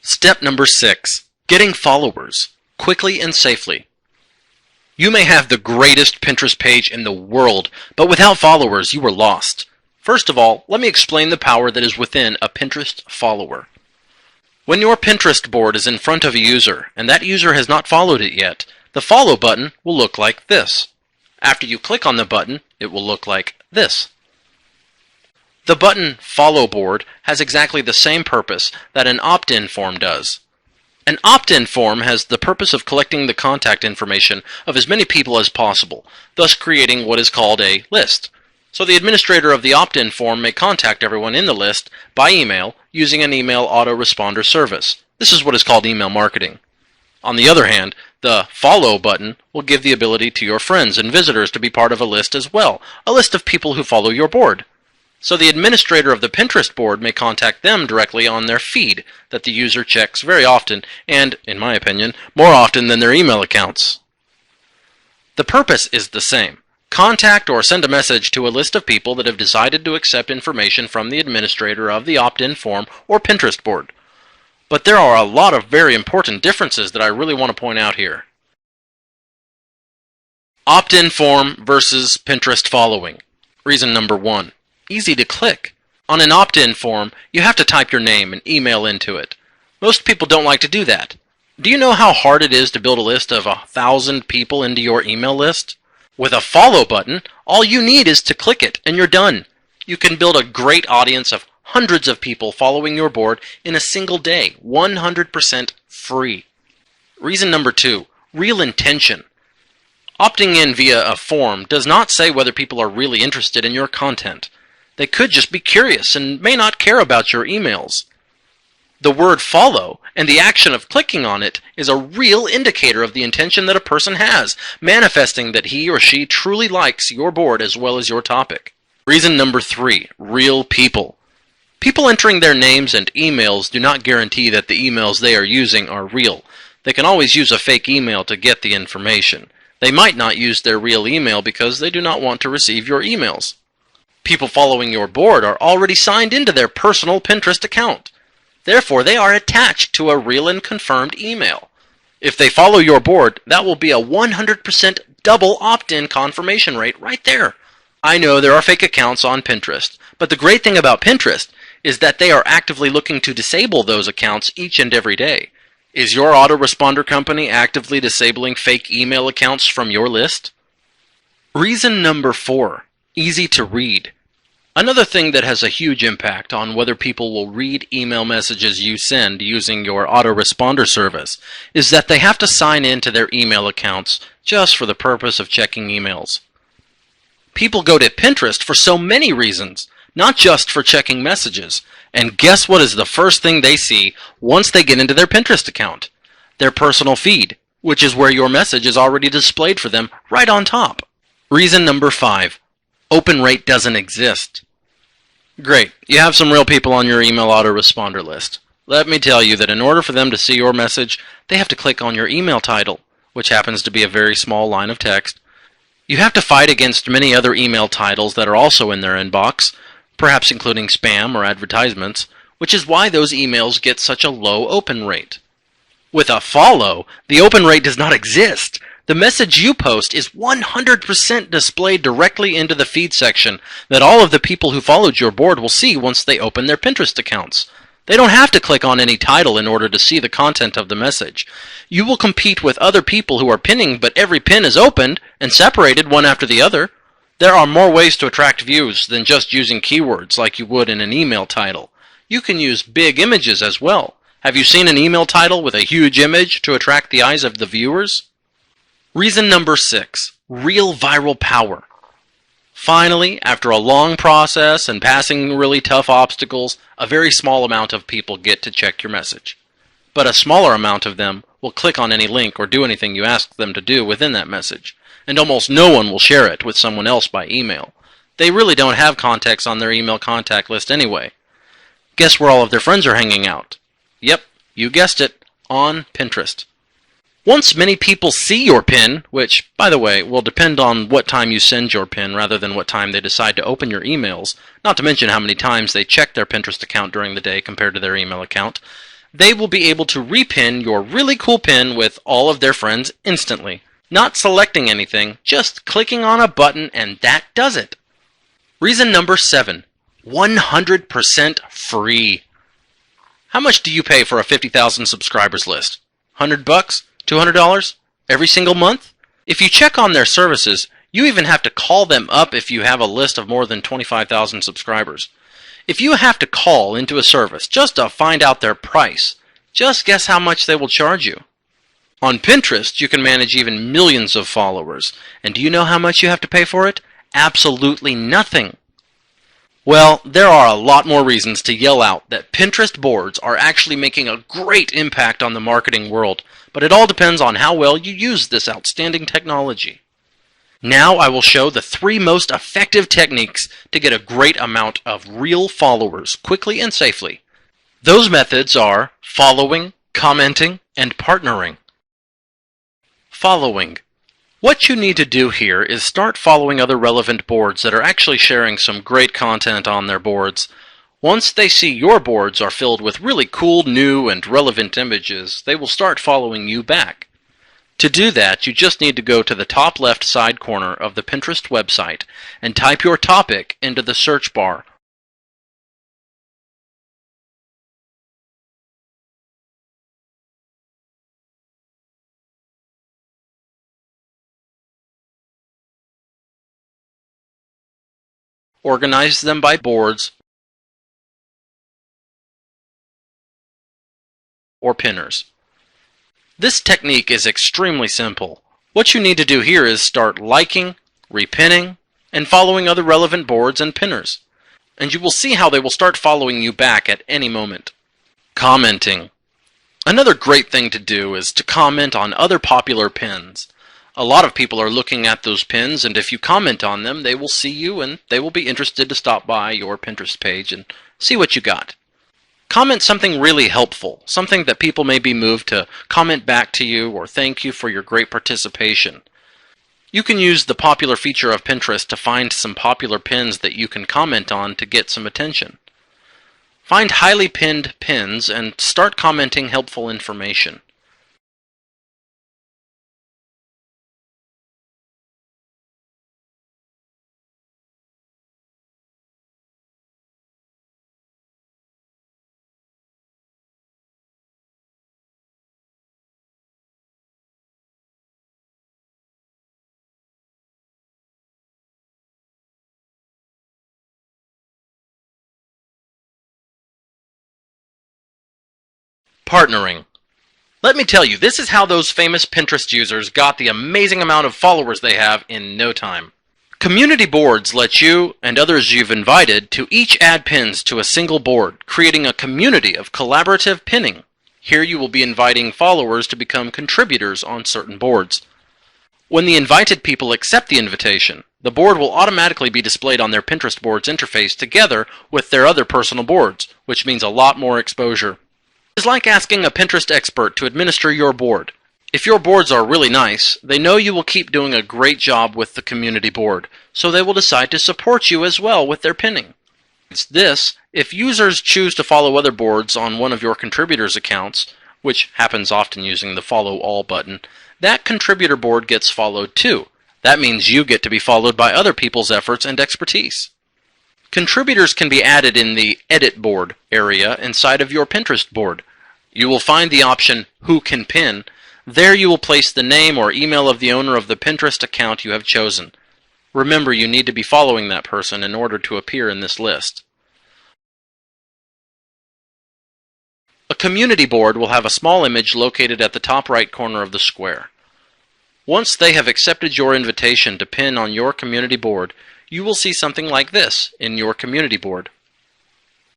Step number 6. Getting followers, quickly and safely. You may have the greatest Pinterest page in the world, but without followers, you are lost. First of all, let me explain the power that is within a Pinterest follower. When your Pinterest board is in front of a user, and that user has not followed it yet, the follow button will look like this. After you click on the button, it will look like this. The button Follow Board has exactly the same purpose that an opt-in form does. An opt-in form has the purpose of collecting the contact information of as many people as possible, thus creating what is called a list. So the administrator of the opt-in form may contact everyone in the list by email using an email autoresponder service. This is what is called email marketing. On the other hand, the Follow button will give the ability to your friends and visitors to be part of a list as well, a list of people who follow your board. So the administrator of the Pinterest board may contact them directly on their feed that the user checks very often and, in my opinion, more often than their email accounts. The purpose is the same. Contact or send a message to a list of people that have decided to accept information from the administrator of the opt-in form or Pinterest board. But there are a lot of very important differences that I really want to point out here. Opt-in form versus Pinterest following. Reason number 1. Easy to click. On an opt-in form, you have to type your name and email into it. Most people don't like to do that. Do you know how hard it is to build a list of 1,000 people into your email list? With a follow button, all you need is to click it and you're done. You can build a great audience of hundreds of people following your board in a single day, 100% free. Reason number 2, real intention. Opting in via a form does not say whether people are really interested in your content. They could just be curious and may not care about your emails. The word follow and the action of clicking on it is a real indicator of the intention that a person has, manifesting that he or she truly likes your board as well as your topic. Reason number 3, real people. People entering their names and emails do not guarantee that the emails they are using are real. They can always use a fake email to get the information. They might not use their real email because they do not want to receive your emails. People following your board are already signed into their personal Pinterest account. Therefore, they are attached to a real and confirmed email. If they follow your board, that will be a 100% double opt-in confirmation rate right there. I know there are fake accounts on Pinterest, but the great thing about Pinterest is that they are actively looking to disable those accounts each and every day. Is your autoresponder company actively disabling fake email accounts from your list? Reason number 4, easy to read. Another thing that has a huge impact on whether people will read email messages you send using your autoresponder service is that they have to sign in to their email accounts just for the purpose of checking emails. People go to Pinterest for so many reasons, not just for checking messages. And guess what is the first thing they see once they get into their Pinterest account? Their personal feed, which is where your message is already displayed for them right on top. Reason number 5, open rate doesn't exist. Great, you have some real people on your email autoresponder list. Let me tell you that in order for them to see your message, they have to click on your email title, which happens to be a very small line of text. You have to fight against many other email titles that are also in their inbox, perhaps including spam or advertisements, which is why those emails get such a low open rate. With a follow, the open rate does not exist. The message you post is 100% displayed directly into the feed section that all of the people who followed your board will see once they open their Pinterest accounts. They don't have to click on any title in order to see the content of the message. You will compete with other people who are pinning, but every pin is opened and separated one after the other. There are more ways to attract views than just using keywords like you would in an email title. You can use big images as well. Have you seen an email title with a huge image to attract the eyes of the viewers? Reason number 6, real viral power. Finally, after a long process and passing really tough obstacles, a very small amount of people get to check your message. But a smaller amount of them will click on any link or do anything you ask them to do within that message. And almost no one will share it with someone else by email. They really don't have contacts on their email contact list anyway. Guess where all of their friends are hanging out? Yep, you guessed it, on Pinterest. Once many people see your pin, which, by the way, will depend on what time you send your pin rather than what time they decide to open your emails, not to mention how many times they check their Pinterest account during the day compared to their email account, they will be able to repin your really cool pin with all of their friends instantly. Not selecting anything, just clicking on a button and that does it. Reason number 7, 100% free. How much do you pay for a 50,000 subscribers list? $100? $200? Every single month? If you check on their services, you even have to call them up if you have a list of more than 25,000 subscribers. If you have to call into a service just to find out their price, just guess how much they will charge you. On Pinterest, you can manage even millions of followers. And do you know how much you have to pay for it? Absolutely nothing. Well, there are a lot more reasons to yell out that Pinterest boards are actually making a great impact on the marketing world, but it all depends on how well you use this outstanding technology. Now I will show the 3 most effective techniques to get a great amount of real followers quickly and safely. Those methods are following, commenting, and partnering. Following. What you need to do here is start following other relevant boards that are actually sharing some great content on their boards. Once they see your boards are filled with really cool, new, and relevant images, they will start following you back. To do that, you just need to go to the top left side corner of the Pinterest website and type your topic into the search bar. Organize them by boards or pinners. This technique is extremely simple. What you need to do here is start liking, repinning, and following other relevant boards and pinners. And you will see how they will start following you back at any moment. Commenting. Another great thing to do is to comment on other popular pins. A lot of people are looking at those pins, and if you comment on them, they will see you and they will be interested to stop by your Pinterest page and see what you got. Comment something really helpful, something that people may be moved to comment back to you or thank you for your great participation. You can use the popular feature of Pinterest to find some popular pins that you can comment on to get some attention. Find highly pinned pins and start commenting helpful information. Partnering. Let me tell you, this is how those famous Pinterest users got the amazing amount of followers they have in no time. Community boards let you and others you've invited to each add pins to a single board, creating a community of collaborative pinning. Here you will be inviting followers to become contributors on certain boards. When the invited people accept the invitation, the board will automatically be displayed on their Pinterest board's interface together with their other personal boards, which means a lot more exposure. It's like asking a Pinterest expert to administer your board. If your boards are really nice, they know you will keep doing a great job with the community board, so they will decide to support you as well with their pinning. It's this, if users choose to follow other boards on one of your contributors' accounts, which happens often using the Follow All button, that contributor board gets followed too. That means you get to be followed by other people's efforts and expertise. Contributors can be added in the Edit Board area inside of your Pinterest board. You will find the option Who Can Pin. There you will place the name or email of the owner of the Pinterest account you have chosen. Remember, you need to be following that person in order to appear in this list. A community board will have a small image located at the top right corner of the square. Once they have accepted your invitation to pin on your community board, you will see something like this in your community board.